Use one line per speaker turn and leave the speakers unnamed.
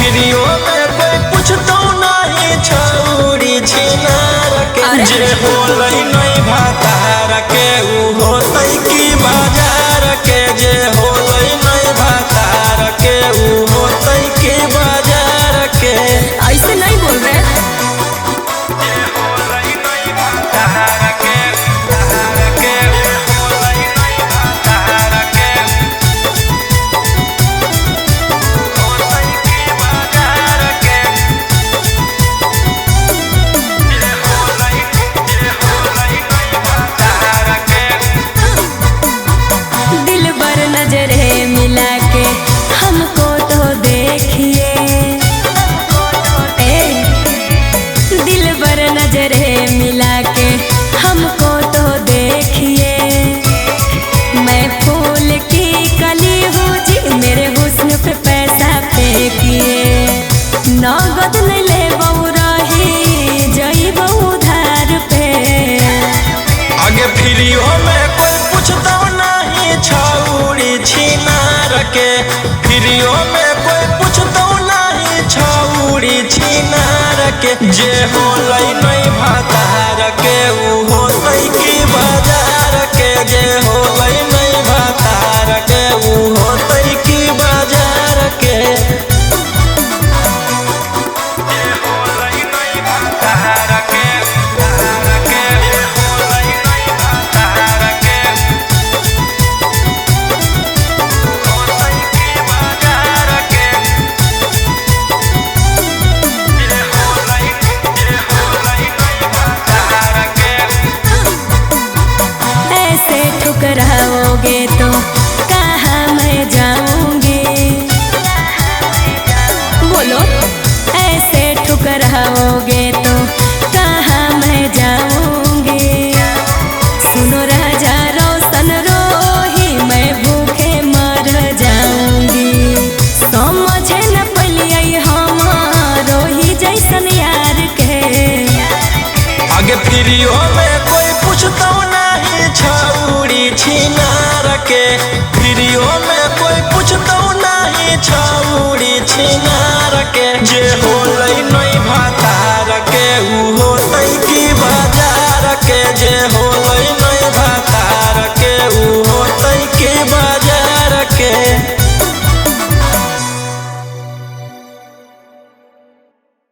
फ्रीओ में कोई पूछतो नहीं छौरी छिनार के जे होलै नहीं भातार के उ होतै की बाजार के जे होलै नहीं भातार के उ होतै की बाजार के।
ऐसे नहीं बोल रहे। मिला के हमको तो देखिए, दिल भर नजरे मिला के हमको तो देखिए। मैं फूल की कली हूँ जी, मेरे हुस्न पे पैसा फेंकिए। नगद नहीं ले बहु रही जई बहु धार पे।
आगे फ्रीओ में कोई पूछता नहीं छौरी छिनार के, फ्रीओ में कोई पूछतो नहीं छौरी छिनार के जे होलै नहीं भातार के उ होतै की बाजार के जे होलै नहीं भातार के उ होतै की बाजार के।
ठुकराओगे तो कहाँ मैं जाऊंगी, बोलो ऐसे ठुकराओगे तो कहाँ मैं जाऊंगी। सुनो राजा रोशन रोही मैं भूखे मर जाऊंगी। समझे न पलिए हमारो ही जैसन यार के।
आगे फ्रीओ में कोई पूछतो नहीं छौरी छिनार के, फ्रीओ में कोई पूछतो नहीं छौरी छिनार के जे हो